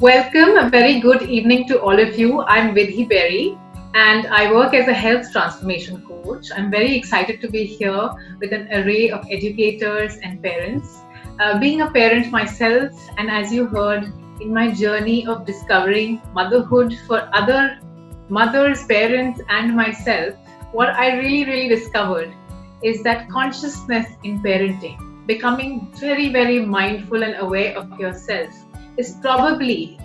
Welcome, a very good evening to all of you. I'm Vidhi Beri and I work as a health transformation coach. I'm very excited to be here with an array of educators and parents. Being a parent myself, and as you heard, in my journey of discovering motherhood for other mothers, parents, and myself, what I really discovered is that consciousness in parenting, becoming very mindful and aware of yourself, is probably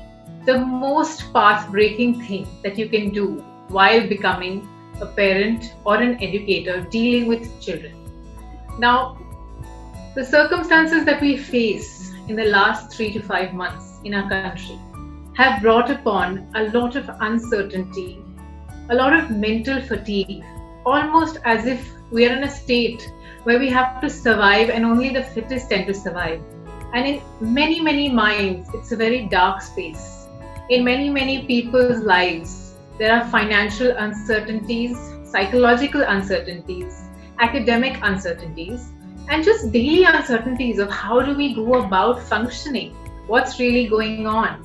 the most path-breaking thing that you can do while becoming a parent or an educator dealing with children. Now, the circumstances that we face in the last 3 to 5 months in our country have brought upon a lot of uncertainty, a lot of mental fatigue, almost as if we are in a state where we have to survive and only the fittest tend to survive. And in many minds, it's a very dark space. In many people's lives, there are financial uncertainties, psychological uncertainties, academic uncertainties, and just daily uncertainties of how do we go about functioning, what's really going on.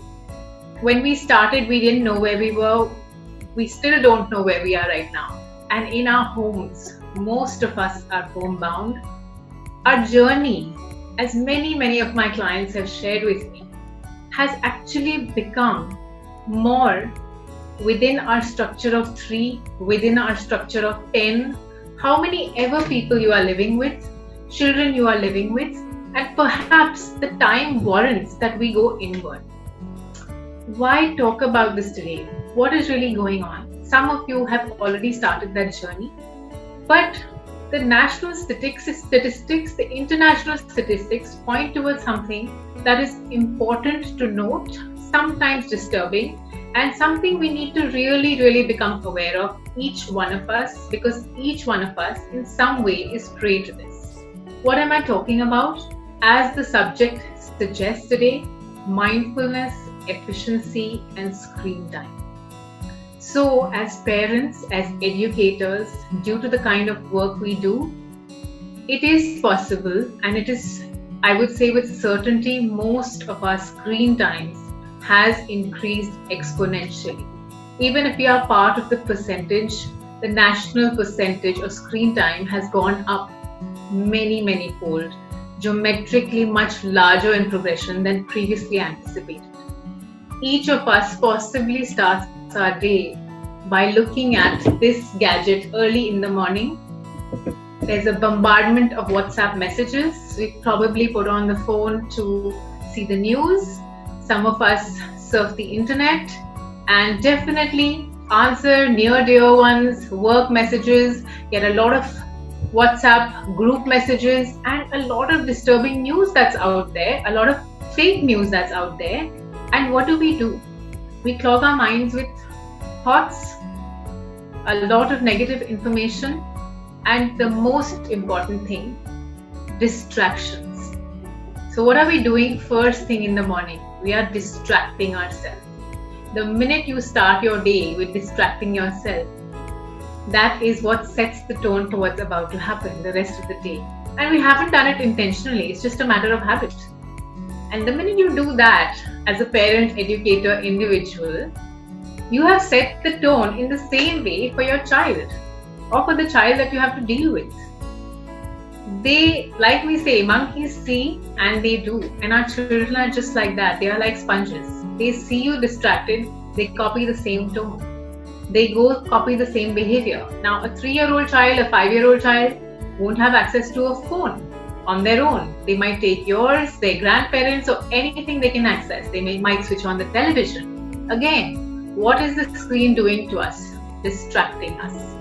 When we started, we didn't know where we were. We still don't know where we are right now. And in our homes, most of us are homebound. Our journey, as many of my clients have shared with me, has actually become more within our structure of 3, within our structure of 10, how many ever people you are living with, children you are living with, and perhaps the time warrants that we go inward. Why talk about this today? What is really going on? Some of you have already started that journey, but the national statistics, the international statistics point towards something that is important to note, sometimes disturbing, and something we need to really become aware of, each one of us, because each one of us in some way is prey to this. What am I talking about? As the subject suggests today, mindfulness, efficiency, and screen time. So as parents, as educators, due to the kind of work we do, it is possible, and it is, I would say with certainty, most of our screen times has increased exponentially. Even if we are part of the percentage, the national percentage of screen time has gone up many fold, geometrically much larger in progression than previously anticipated. Each of us possibly starts our day by looking at this gadget early in the morning. There's a bombardment of WhatsApp messages. We probably put on the phone to see the news. Some of us surf the internet and definitely answer near dear ones, work messages, get a lot of WhatsApp group messages, and a lot of disturbing news that's out there, a lot of fake news that's out there. And what do? We clog our minds with thoughts, a lot of negative information, and the most important thing, distractions. So what are we doing first thing in the morning? We are distracting ourselves. The minute you start your day with distracting yourself, that is what sets the tone for what's about to happen the rest of the day. And we haven't done it intentionally, it's just a matter of habit. And the minute you do that as a parent, educator, individual, you have set the tone in the same way for your child or for the child that you have to deal with. They, like we say, monkeys see and they do. And our children are just like that. They are like sponges. They see you distracted, they copy the same tone. They go copy the same behavior. Now, a 3-year-old child, a 5-year-old child won't have access to a phone on their own. They might take yours, their grandparents, or anything they can access. They might switch on the television. Again, what is the screen doing to us? Distracting us.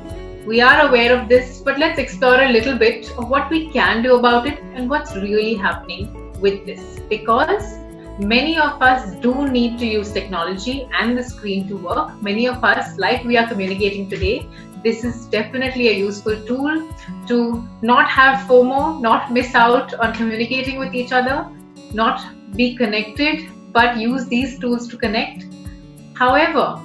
We are aware of this, but let's explore a little bit of what we can do about it and what's really happening with this. Because many of us do need to use technology and the screen to work. Many of us, like we are communicating today, this is definitely a useful tool to not have FOMO, not miss out on communicating with each other, not be connected, but use these tools to connect. However,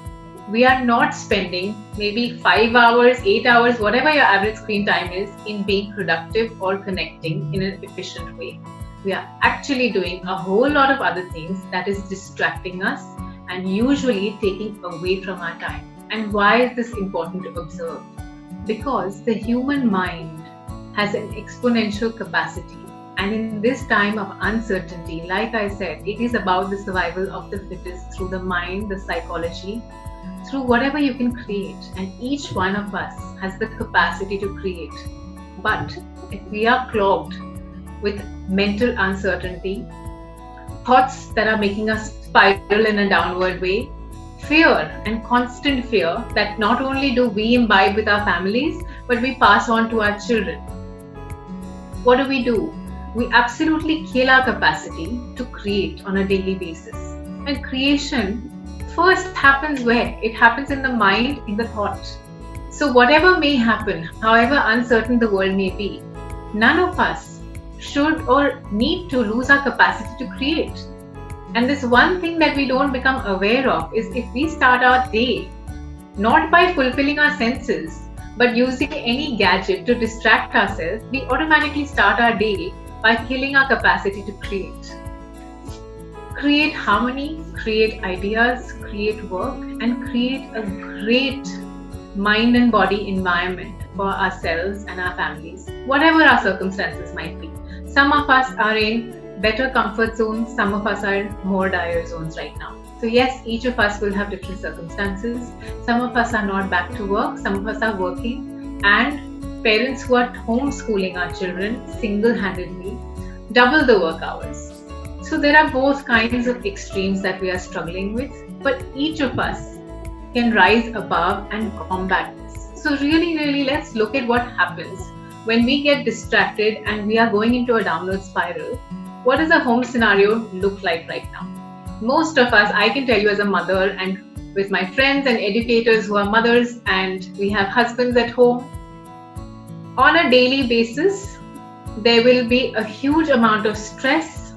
we are not spending maybe 5 hours, 8 hours, whatever your average screen time is, in being productive or connecting in an efficient way. We are actually doing a whole lot of other things that is distracting us and usually taking away from our time. And why is this important to observe? Because the human mind has an exponential capacity. And in this time of uncertainty, like I said, it is about the survival of the fittest through the mind, the psychology, through whatever you can create. And each one of us has the capacity to create. But if we are clogged with mental uncertainty, thoughts that are making us spiral in a downward way, fear and constant fear that not only do we imbibe with our families, but we pass on to our children. What do? We absolutely kill our capacity to create on a daily basis. And creation first happens where? It happens in the mind, in the thought. So whatever may happen, however uncertain the world may be, none of us should or need to lose our capacity to create. And this one thing that we don't become aware of is if we start our day not by fulfilling our senses, but using any gadget to distract ourselves, we automatically start our day by killing our capacity to create. Create harmony, create ideas, create work, and create a great mind and body environment for ourselves and our families, whatever our circumstances might be. Some of us are in better comfort zones, some of us are in more dire zones right now. So yes, each of us will have different circumstances. Some of us are not back to work, some of us are working, and parents who are homeschooling our children single-handedly double the work hours. So there are both kinds of extremes that we are struggling with, but each of us can rise above and combat this. So really, let's look at what happens when we get distracted and we are going into a downward spiral. What does a home scenario look like right now? Most of us, I can tell you as a mother and with my friends and educators who are mothers and we have husbands at home, on a daily basis, there will be a huge amount of stress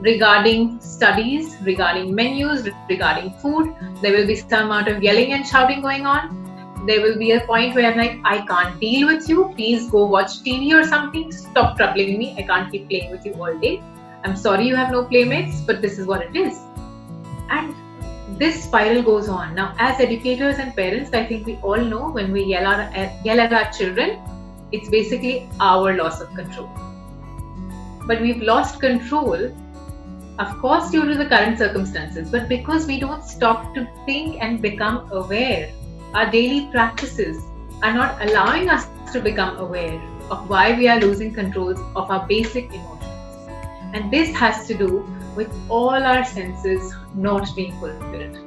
regarding studies, regarding menus, regarding food. There will be some amount of yelling and shouting going on. There will be a point where I'm like, I can't deal with you. Please go watch TV or something. Stop troubling me. I can't keep playing with you all day. I'm sorry you have no playmates, but this is what it is. And this spiral goes on. Now, as educators and parents, I think we all know when we yell at our children, it's basically our loss of control. But we've lost control, of course, due to the current circumstances, but because we don't stop to think and become aware. Our daily practices are not allowing us to become aware of why we are losing control of our basic emotions. And this has to do with all our senses not being fulfilled.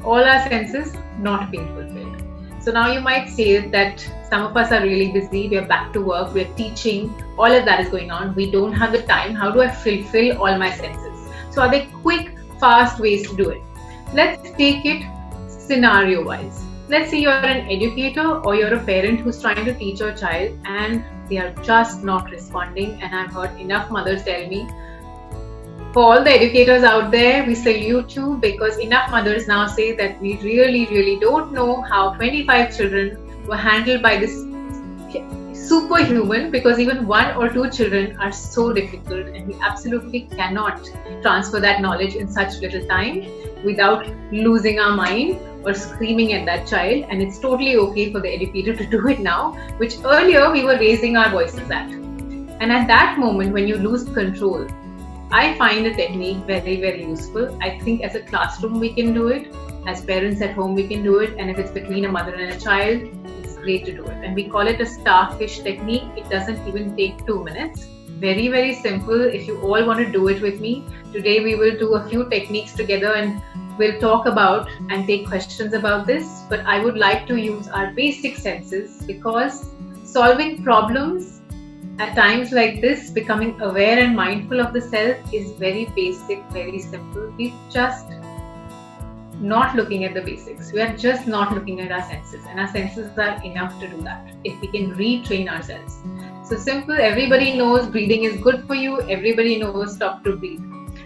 All our senses not being fulfilled. So now you might say that some of us are really busy, we are back to work, we are teaching, all of that is going on. We don't have the time. How do I fulfill all my senses? So are there quick, fast ways to do it? Let's take it scenario-wise. Let's say you're an educator or you're a parent who's trying to teach your child and they are just not responding. And I've heard enough mothers tell me, for all the educators out there, we salute you, because enough mothers now say that we really don't know how 25 children were handled by this superhuman, because even 1 or 2 children are so difficult and we absolutely cannot transfer that knowledge in such little time without losing our mind or screaming at that child. And it's totally okay for the educator to do it now, which earlier we were raising our voices at. And at that moment, when you lose control, I find a technique very useful. I think as a classroom we can do it, as parents at home we can do it, and if it's between a mother and a child, it's great to do it. And we call it a starfish technique. It doesn't even take 2 minutes. Very simple. If you all want to do it with me, today we will do a few techniques together and we'll talk about and take questions about this. But I would like to use our basic senses, because solving problems at times like this, becoming aware and mindful of the self, is very basic, very simple. We're just not looking at the basics. We are just not looking at our senses, and our senses are enough to do that if we can retrain ourselves. So simple, everybody knows breathing is good for you, everybody knows stop to breathe.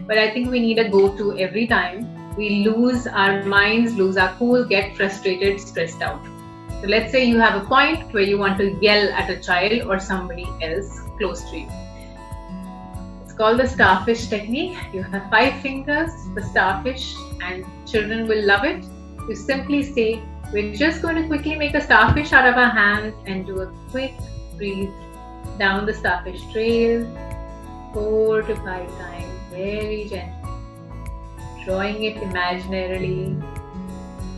But I think we need a go-to every time we lose our minds, lose our cool, get frustrated, stressed out. So let's say you have a point where you want to yell at a child or somebody else close to you. It's called the starfish technique. You have 5 fingers, the starfish, and children will love it. You simply say, we're just going to quickly make a starfish out of our hands and do a quick breathe down the starfish trail 4 to 5 times, very gently, drawing it imaginarily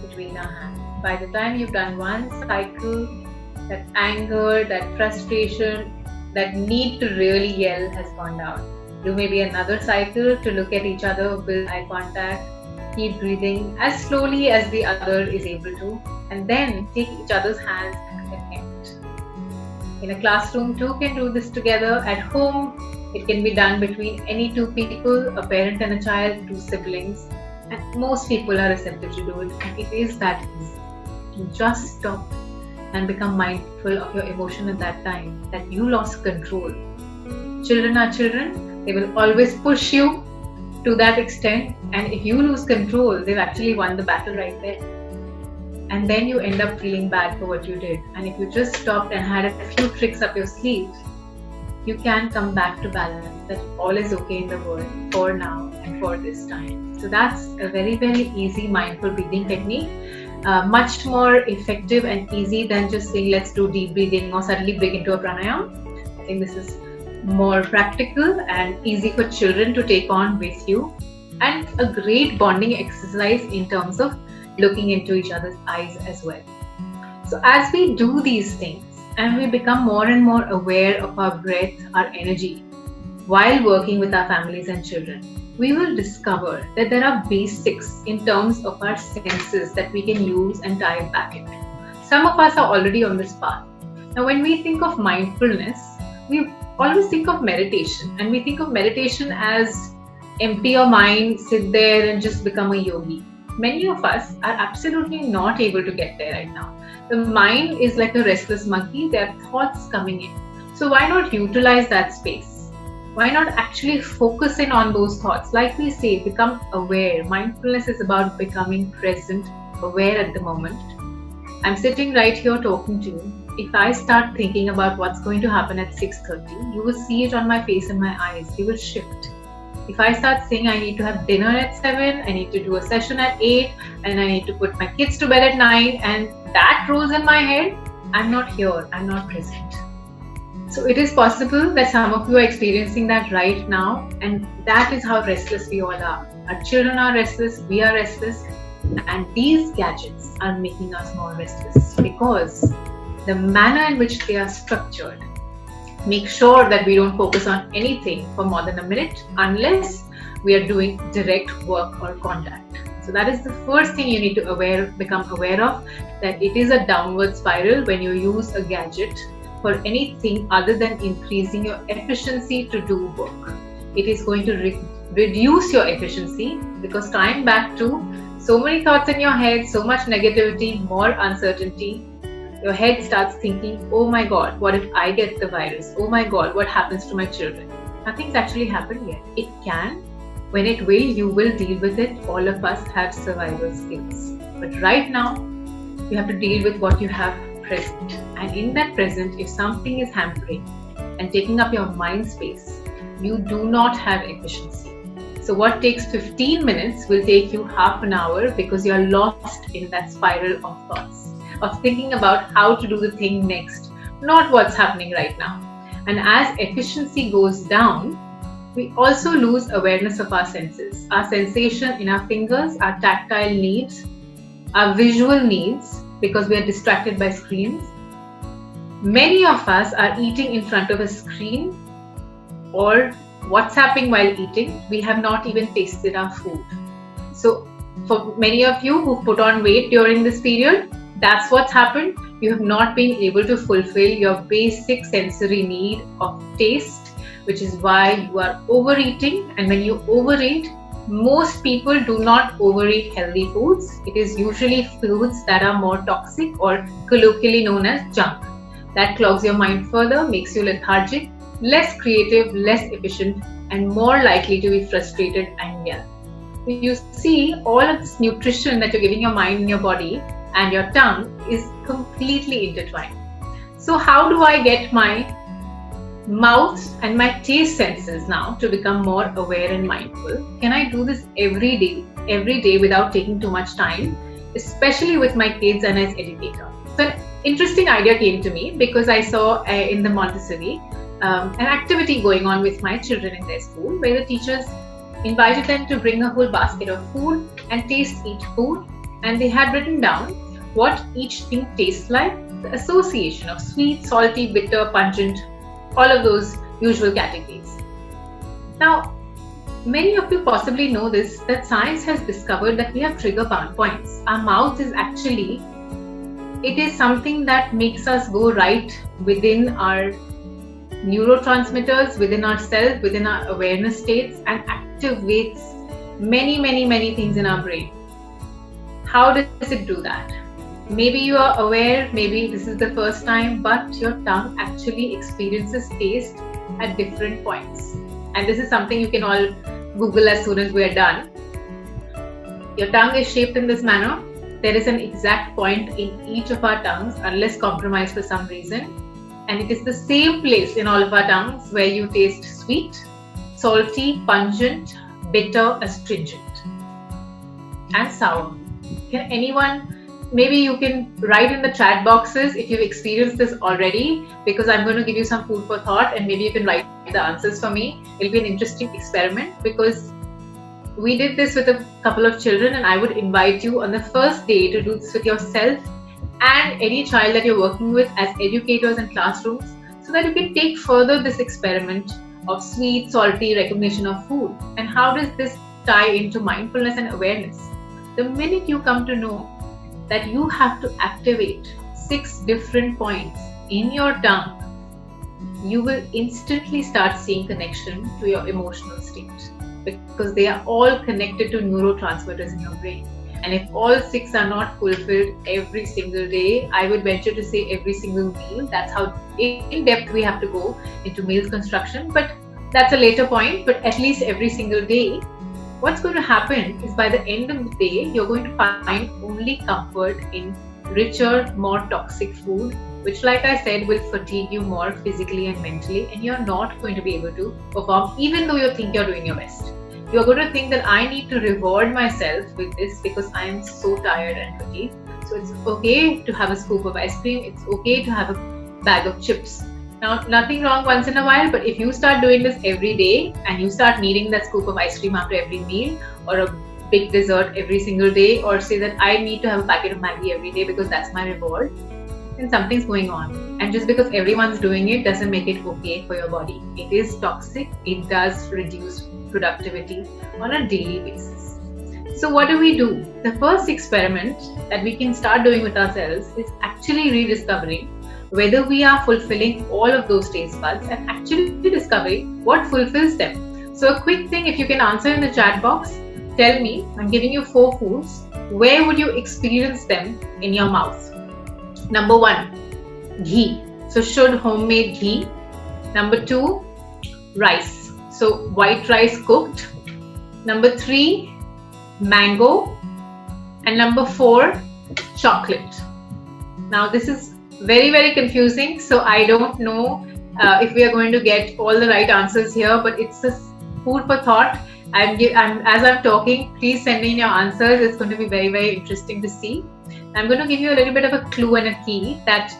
between our hands. By the time you've done one cycle, that anger, that frustration, that need to really yell has gone down. Do maybe another cycle to look at each other, build eye contact, keep breathing as slowly as the other is able to, and then take each other's hands and connect. In a classroom, two can do this together. At home, it can be done between any 2 people, a parent and a child, 2 siblings, and most people are receptive to do it, and it is that easy. You just stop and become mindful of your emotion at that time, that you lost control. Children are children, they will always push you to that extent, and if you lose control, they've actually won the battle right there. And then you end up feeling bad for what you did. And if you just stopped and had a few tricks up your sleeve, you can come back to balance, that all is okay in the world for now and for this time. So that's a very, very easy mindful breathing technique. Much more effective and easy than just saying let's do deep breathing or suddenly break into a pranayama. I think this is more practical and easy for children to take on with you, and a great bonding exercise in terms of looking into each other's eyes as well. So as we do these things and we become more and more aware of our breath, our energy, while working with our families and children, we will discover that there are basics in terms of our senses that we can use and dive back into. Some of us are already on this path. Now, when we think of mindfulness, we always think of meditation, and we think of meditation as empty your mind, sit there and just become a yogi. Many of us are absolutely not able to get there right now. The mind is like a restless monkey. There are thoughts coming in. So why not utilize that space? Why not actually focus in on those thoughts? Like we say, become aware. Mindfulness is about becoming present, aware at the moment. I'm sitting right here talking to you. If I start thinking about what's going to happen at 6:30, you will see it on my face and my eyes. You will shift. If I start saying I need to have dinner at 7, I need to do a session at 8, and I need to put my kids to bed at 9, and that rolls in my head, I'm not here, I'm not present. So it is possible that some of you are experiencing that right now, and that is how restless we all are. Our children are restless, we are restless, and these gadgets are making us more restless because the manner in which they are structured make sure that we don't focus on anything for more than a minute unless we are doing direct work or contact. So that is the first thing you need to become aware of, that it is a downward spiral when you use a gadget for anything other than increasing your efficiency to do work. It is going to reduce your efficiency because tying back to so many thoughts in your head, so much negativity, more uncertainty, your head starts thinking, oh my God, what if I get the virus? Oh my God, what happens to my children? Nothing's actually happened yet. It can. When it will, you will deal with it. All of us have survival skills. But right now, you have to deal with what you have present. And in that present, if something is hampering and taking up your mind space, you do not have efficiency. So what takes 15 minutes will take you half an hour because you are lost in that spiral of thoughts, of thinking about how to do the thing next, not what's happening right now. And as efficiency goes down, we also lose awareness of our senses, our sensation in our fingers, our tactile needs, our visual needs, because we are distracted by screens. Many of us are eating in front of a screen or WhatsApping while eating. We have not even tasted our food. So for many of you who put on weight during this period, that's what's happened. You have not been able to fulfill your basic sensory need of taste, which is why you are overeating. And when you overeat, most people do not overeat healthy foods. It is usually foods that are more toxic or colloquially known as junk. That clogs your mind further, makes you lethargic, less creative, less efficient, and more likely to be frustrated and yell. you see all of this nutrition that you're giving your mind and your body and your tongue is completely intertwined. So how do I get my mouth and my taste senses now to become more aware and mindful? Can I do this every day without taking too much time, especially with my kids and as educator? So an interesting idea came to me because I saw in the Montessori an activity going on with my children in their school where the teachers invited them to bring a whole basket of food and taste each food, and they had written down what each thing tastes like, the association of sweet, salty, bitter, pungent, all of those usual categories. Now, many of you possibly know this, that science has discovered that we have trigger points. Our mouth is actually, it is something that makes us go right within our neurotransmitters, within ourselves, within our awareness states, and activates many things in our brain. How does it do that? Maybe you are aware, maybe this is the first time, but your tongue actually experiences taste at different points. And this is something you can all Google as soon as we are done. Your tongue is shaped in this manner. There is an exact point in each of our tongues, unless compromised for some reason. And it is the same place in all of our tongues where you taste sweet, salty, pungent, bitter, astringent, and sour. Can anyone, maybe you can write in the chat boxes if you've experienced this already, because I'm going to give you some food for thought and maybe you can write the answers for me. It'll be an interesting experiment because we did this with a couple of children, and I would invite you on the first day to do this with yourself and any child that you're working with as educators in classrooms, so that you can take further this experiment of sweet, salty recognition of food. And how does this tie into mindfulness and awareness? The minute you come to know that you have to activate 6 different points in your tongue, you will instantly start seeing connection to your emotional state, because they are all connected to neurotransmitters in your brain. And if all 6 are not fulfilled every single day, I would venture to say every single meal. That's how in depth we have to go into meals construction, but that's a later point. But at least every single day, what's going to happen is by the end of the day, you're going to find only comfort in richer, more toxic food, which, like I said, will fatigue you more physically and mentally, and you're not going to be able to perform even though you think you're doing your best. You're going to think that I need to reward myself with this because I am so tired and fatigued. So it's okay to have a scoop of ice cream. It's okay to have a bag of chips. Now, nothing wrong once in a while, but if you start doing this every day and you start needing that scoop of ice cream after every meal, or a big dessert every single day, or say that I need to have a packet of Maggi every day because that's my reward, then something's going on. And just because everyone's doing it doesn't make it okay for your body. It is toxic. It does reduce productivity on a daily basis. So what do? The first experiment that we can start doing with ourselves is actually rediscovering whether we are fulfilling all of those taste buds and actually discovering what fulfills them. So a quick thing, if you can answer in the chat box, tell me, I'm giving you 4 foods. Where would you experience them in your mouth? Number 1, ghee. So should homemade ghee. Number 2, rice. So white rice cooked. Number 3, mango. And number 4, chocolate. Now this is very confusing, so I don't know if we are going to get all the right answers here, but it's a food for thought. As I'm talking, please send me your answers. It's going to be very interesting to see. I'm going to give you a little bit of a clue and a key that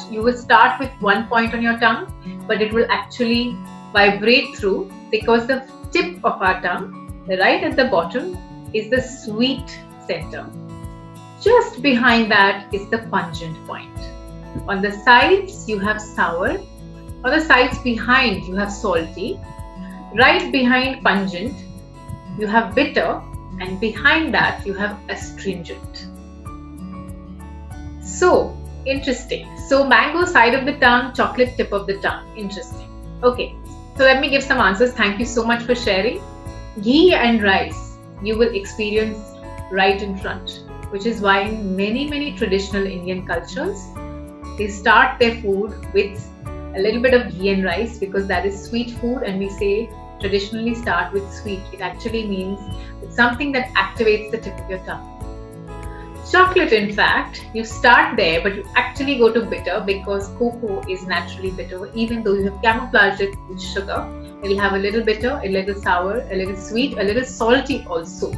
you will start with 1 point on your tongue, but it will actually vibrate through, because the tip of our tongue, right at the bottom, is the sweet center. Just behind that is the pungent point. On the sides, you have sour. On the sides behind, you have salty. Right behind pungent, you have bitter. And behind that, you have astringent. So, interesting. So, mango side of the tongue, chocolate tip of the tongue. Interesting. Okay, so let me give some answers. Thank you so much for sharing. Ghee and rice, you will experience right in front, which is why in many traditional Indian cultures, they start their food with a little bit of ghee and rice, because that is sweet food, and we say traditionally start with sweet. It actually means it's something that activates the tip of your tongue. Chocolate, in fact, you start there, but you actually go to bitter because cocoa is naturally bitter. Even though you have camouflaged it with sugar, it will have a little bitter, a little sour, a little sweet, a little salty also.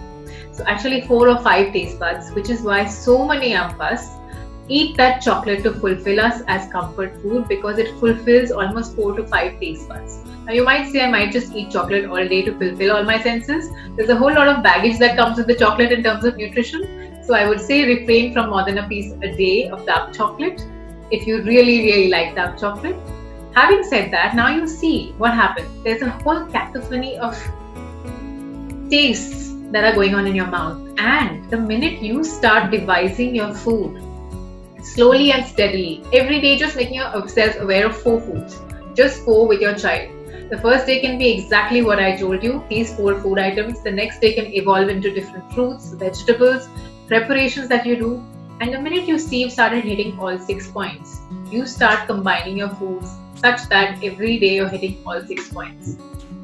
So actually 4 or 5 taste buds, which is why so many of us eat that chocolate to fulfill us as comfort food, because it fulfills almost 4 to 5 taste buds. Now you might say I might just eat chocolate all day to fulfill all my senses. There's a whole lot of baggage that comes with the chocolate in terms of nutrition. So I would say refrain from more than a piece a day of dark chocolate if you really like dark chocolate. Having said that, now you see what happens. There's a whole cacophony of tastes that are going on in your mouth, and the minute you start devising your food slowly and steadily, every day just making yourself aware of 4 foods, just 4 with your child. The first day can be exactly what I told you, these 4 food items. The next day can evolve into different fruits, vegetables, preparations that you do. And the minute you see you've started hitting all 6 points, you start combining your foods such that every day you're hitting all 6 points.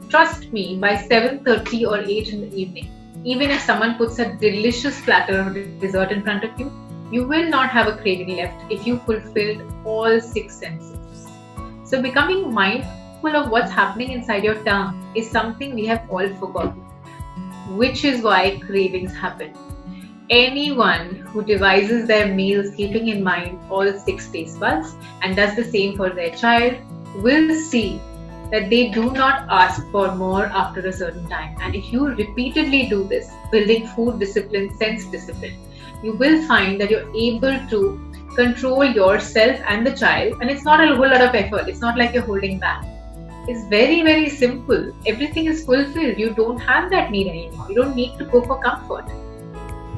Trust me, by 7:30 or 8 in the evening, even if someone puts a delicious platter of dessert in front of you, you will not have a craving left if you fulfilled all 6 senses. So becoming mindful of what's happening inside your tongue is something we have all forgotten, which is why cravings happen. Anyone who devises their meals keeping in mind all 6 taste buds and does the same for their child will see that they do not ask for more after a certain time. And if you repeatedly do this, building food discipline, sense discipline, you will find that you're able to control yourself and the child, and it's not a whole lot of effort. It's not like you're holding back. It's very simple. Everything is fulfilled. You don't have that need anymore. You don't need to go for comfort.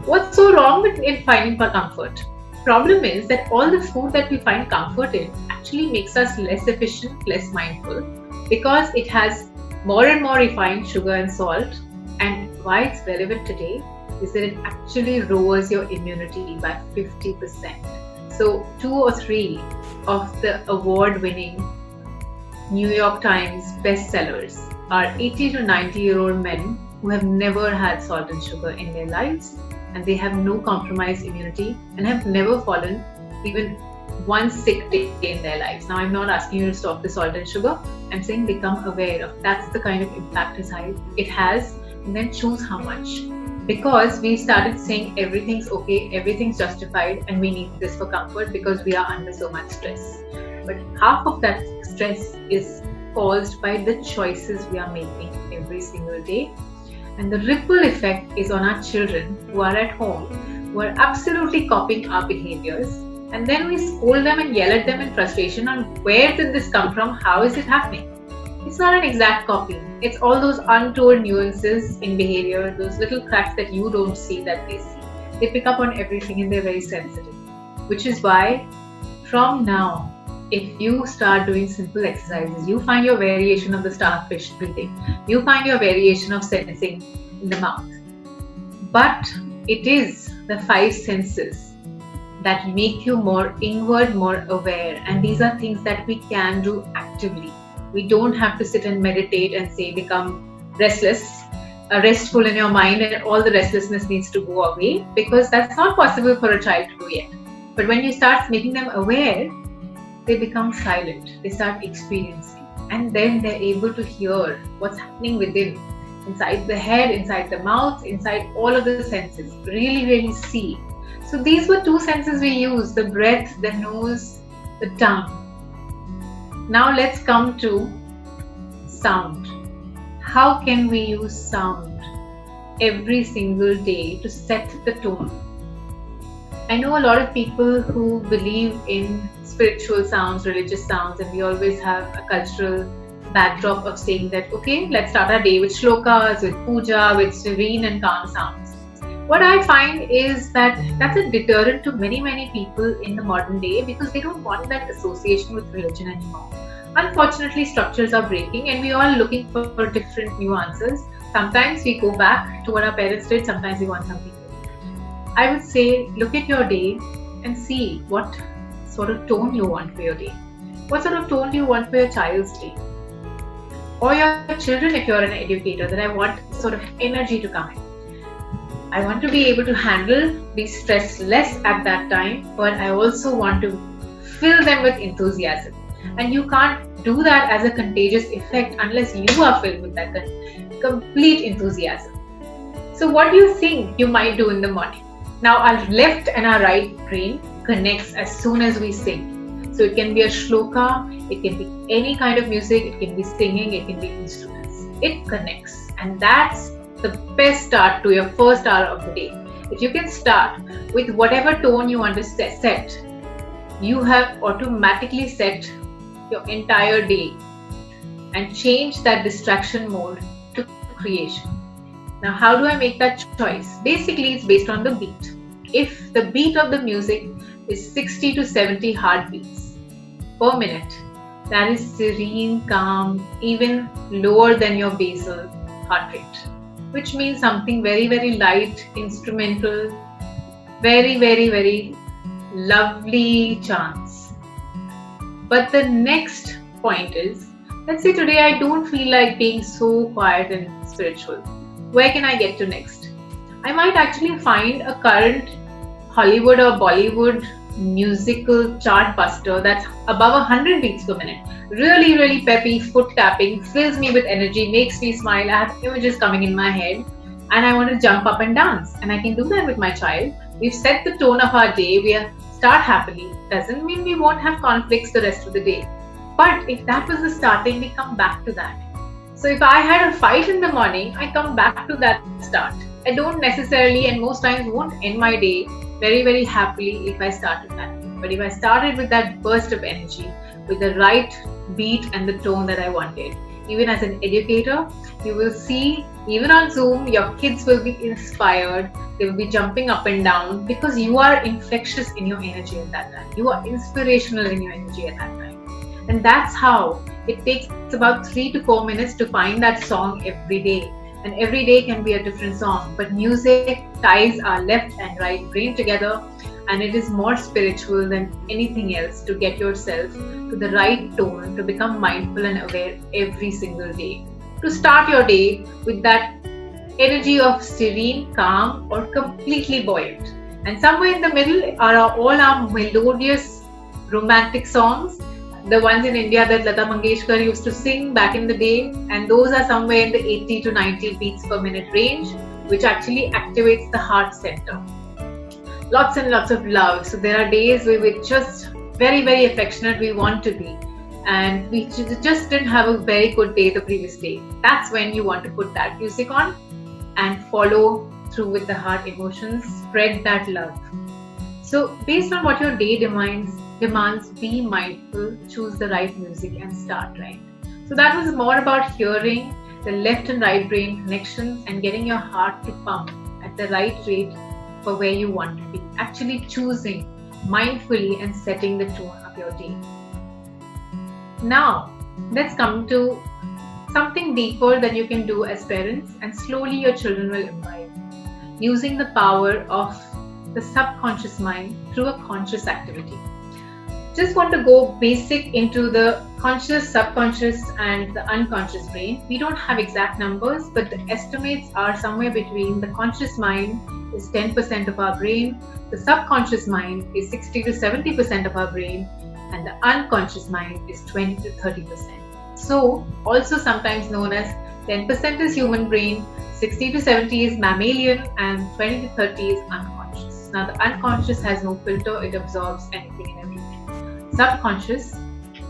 What's so wrong with finding for comfort? Problem is that all the food that we find comfort in actually makes us less efficient, less mindful, because it has more and more refined sugar and salt. And why it's relevant today is that it actually lowers your immunity by 50%. So 2 or 3 of the award-winning New York Times bestsellers are 80 to 90-year-old men who have never had salt and sugar in their lives, and they have no compromised immunity and have never fallen even one sick day in their lives. Now, I'm not asking you to stop the salt and sugar. I'm saying become aware of that's the kind of impact it has, and then choose how much. Because we started saying everything's okay, everything's justified, and we need this for comfort because we are under so much stress. But half of that stress is caused by the choices we are making every single day. And the ripple effect is on our children who are at home, who are absolutely copying our behaviors. And then we scold them and yell at them in frustration on where did this come from, how is it happening? It's not an exact copy. It's all those untold nuances in behavior, those little cracks that you don't see that they see. They pick up on everything and they're very sensitive. Which is why from now, if you start doing simple exercises, you find your variation of the starfish breathing, you find your variation of sensing in the mouth. But it is the 5 senses that make you more inward, more aware. And these are things that we can do actively. We don't have to sit and meditate and say become restless, restful in your mind and all the restlessness needs to go away, because that's not possible for a child to do yet. But when you start making them aware, they become silent, they start experiencing, and then they're able to hear what's happening within, inside the head, inside the mouth, inside all of the senses, really see. So these were 2 senses we use, the breath, the nose, the tongue. Now let's come to sound. How can we use sound every single day to set the tone? I know a lot of people who believe in spiritual sounds, religious sounds, and we always have a cultural backdrop of saying that, okay, let's start our day with shlokas, with puja, with serene and calm sounds. What I find is that that's a deterrent to many people in the modern day, because they don't want that association with religion anymore. Unfortunately, structures are breaking and we are all looking for different nuances. Sometimes we go back to what our parents did, sometimes we want something new. I would say look at your day and see what sort of tone you want for your day. What sort of tone do you want for your child's day? or your children if you're an educator, that I want sort of energy to come in. I want to be able to handle, be stressed less at that time, but I also want to fill them with enthusiasm. And you can't do that as a contagious effect unless you are filled with that complete enthusiasm. So what do you think you might do in the morning? Now our left and our right brain connects as soon as we sing. So it can be a shloka, it can be any kind of music, it can be singing, it can be instruments. It connects, and that's the best start to your first hour of the day. If you can start with whatever tone you want to set, you have automatically set your entire day and change that distraction mode to creation. Now, how do I make that choice? Basically, it's based on the beat. If the beat of the music is 60 to 70 heartbeats per minute, that is serene, calm, even lower than your basal heart rate, which means something very, very light, instrumental, very, very, very lovely chants. But the next point is, let's say today I don't feel like being so quiet and spiritual. Where can I get to next? I might actually find a current Hollywood or Bollywood musical chart buster that's above 100 beats per minute. Really, really peppy, foot tapping, fills me with energy, makes me smile. I have images coming in my head and I want to jump up and dance. And I can do that with my child. We've set the tone of our day. We start happily. Doesn't mean we won't have conflicts the rest of the day. But if that was the starting, we come back to that. So if I had a fight in the morning, I come back to that start. I don't necessarily, and most times won't end my day very, very happily if I started that. But if I started with that burst of energy, with the right beat and the tone that I wanted, even as an educator, you will see, even on Zoom, your kids will be inspired. They will be jumping up and down because you are infectious in your energy at that time. You are inspirational in your energy at that time. And that's how it takes about 3 to 4 minutes to find that song every day. And every day can be a different song. But music ties our left and right brain together, and it is more spiritual than anything else to get yourself to the right tone, to become mindful and aware every single day. To start your day with that energy of serene, calm, or completely buoyant. And somewhere in the middle are all our melodious romantic songs, the ones in India that Lata Mangeshkar used to sing back in the day, and those are somewhere in the 80 to 90 beats per minute range, which actually activates the heart center. Lots and lots of love. So there are days where we're just very, very affectionate, we want to be, and we just didn't have a very good day the previous day. That's when you want to put that music on and follow through with the heart emotions, spread that love. So based on what your day demands, be mindful, choose the right music and start right. So that was more about hearing the left and right brain connections and getting your heart to pump at the right rate for where you want to be. Actually choosing mindfully and setting the tone of your day. Now, let's come to something deeper that you can do as parents, and slowly your children will imbibe. Using the power of the subconscious mind through a conscious activity. Just want to go basic into the conscious, subconscious, and the unconscious brain. We don't have exact numbers, but the estimates are somewhere between the conscious mind is 10% of our brain, the subconscious mind is 60 to 70% of our brain, and the unconscious mind is 20 to 30%. So, also sometimes known as 10% is human brain, 60 to 70 is mammalian, and 20 to 30 is unconscious. Now, the unconscious has no filter, it absorbs anything and everything. Subconscious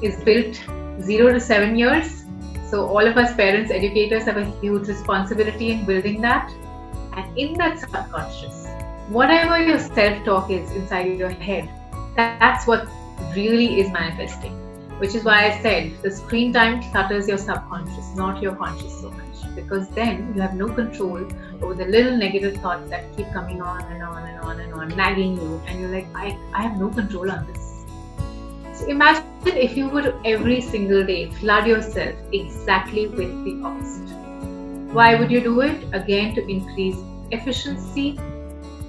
is built 0 to 7 years. So all of us parents, educators have a huge responsibility in building that. And in that subconscious, whatever your self-talk is inside your head, that's what really is manifesting. Which is why I said the screen time clutters your subconscious, not your conscious so much. Because then you have no control over the little negative thoughts that keep coming on and on and on and on, nagging you. And you're like, I have no control on this. So imagine if you would every single day flood yourself exactly with the opposite. Why would you do it? Again, to increase efficiency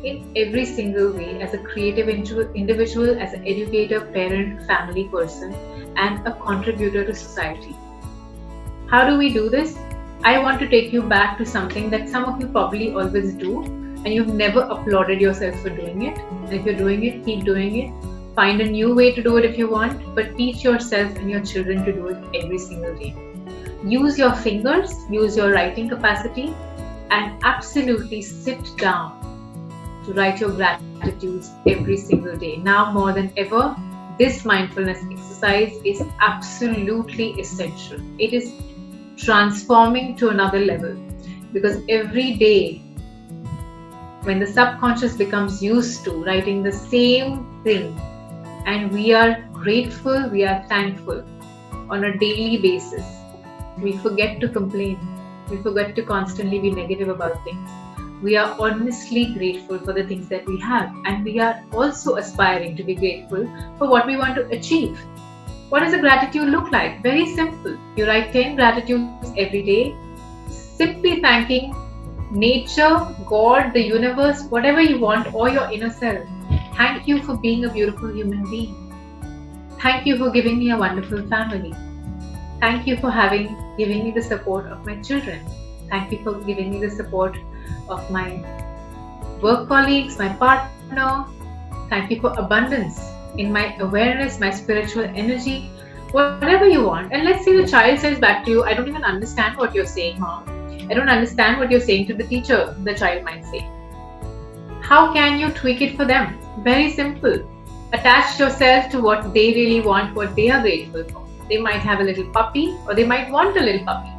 in every single way as a creative individual, as an educator, parent, family person, and a contributor to society. How do we do this? I want to take you back to something that some of you probably always do, and you've never applauded yourself for doing it. And if you're doing it, keep doing it. Find a new way to do it if you want, but teach yourself and your children to do it every single day. Use your fingers, use your writing capacity, and absolutely sit down to write your gratitudes every single day. Now more than ever, this mindfulness exercise is absolutely essential. It is transforming to another level, because every day when the subconscious becomes used to writing the same thing, and we are grateful, we are thankful on a daily basis, we forget to complain, we forget to constantly be negative about things. We are honestly grateful for the things that we have, and we are also aspiring to be grateful for what we want to achieve. What does a gratitude look like? Very simple. You write 10 gratitudes every day, simply thanking nature, God, the universe, whatever you want, or your inner self. Thank you for being a beautiful human being. Thank you for giving me a wonderful family. Thank you for giving me the support of my children. Thank you for giving me the support of my work colleagues, my partner. Thank you for abundance in my awareness, my spiritual energy, whatever you want. And let's say the child says back to you, I don't even understand what you're saying, Mom. I don't understand what you're saying to the teacher, the child might say. How can you tweak it for them? Very simple. Attach yourself to what they really want, what they are grateful for. They might have a little puppy, or they might want a little puppy.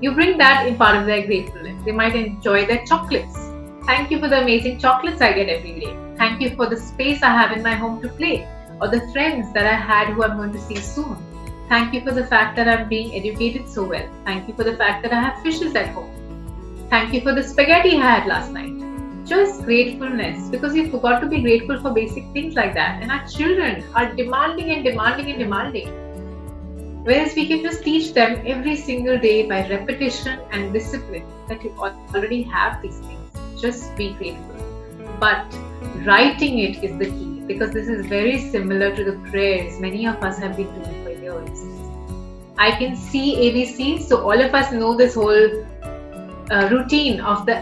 You bring that in part of their gratefulness. They might enjoy their chocolates. Thank you for the amazing chocolates I get every day. Thank you for the space I have in my home to play, or the friends that I had who I'm going to see soon. Thank you for the fact that I'm being educated so well. Thank you for the fact that I have fishes at home. Thank you for the spaghetti I had last night. Just gratefulness, because we forgot to be grateful for basic things like that. And our children are demanding and demanding and demanding. Whereas we can just teach them every single day by repetition and discipline that you already have these things. Just be grateful. But writing it is the key, because this is very similar to the prayers many of us have been doing for years. I can see ABC, so all of us know this whole routine of the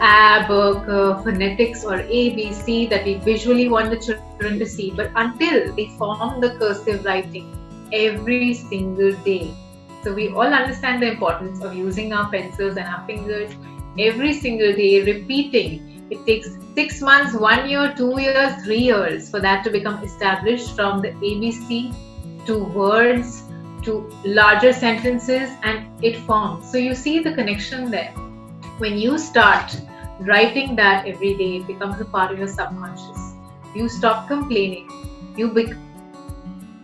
phonetics or ABC that we visually want the children to see, but until they form the cursive writing every single day. So we all understand the importance of using our pencils and our fingers every single day, repeating. It takes 6 months, 1 year, 2 years, 3 years for that to become established, from the ABC to words to larger sentences, and it forms. So you see the connection there. When you start writing that every day, it becomes a part of your subconscious. You stop complaining, you become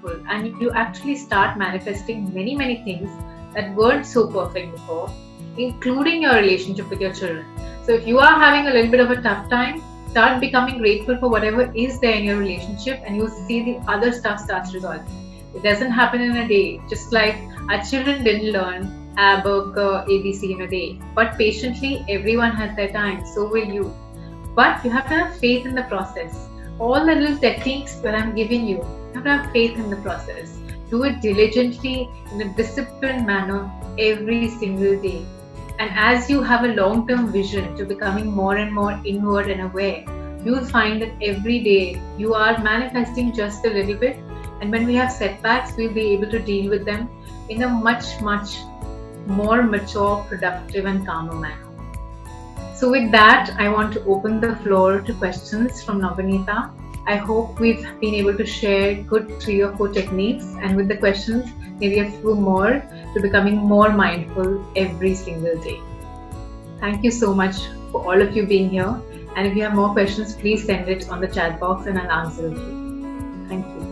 full, and you actually start manifesting many, many things that weren't so perfect before, including your relationship with your children. So if you are having a little bit of a tough time, start becoming grateful for whatever is there in your relationship, and you'll see the other stuff starts resolving. It doesn't happen in a day, just like our children didn't learn ABC in a day. But patiently, everyone has their time, so will you. But you have to have faith in the process. All the little techniques that I'm giving you have to have faith in the process. Do it diligently in a disciplined manner every single day. And as you have a long-term vision to becoming more and more inward and aware, you'll find that every day you are manifesting just a little bit. And when we have setbacks, we'll be able to deal with them in a much, much more mature, productive and calmer manner. So with that, I want to open the floor to questions from Navneeta. I hope we've been able to share good 3 or 4 techniques, and with the questions, maybe a few more to becoming more mindful every single day. Thank you so much for all of you being here. And if you have more questions, please send it on the chat box and I'll answer it. Thank you.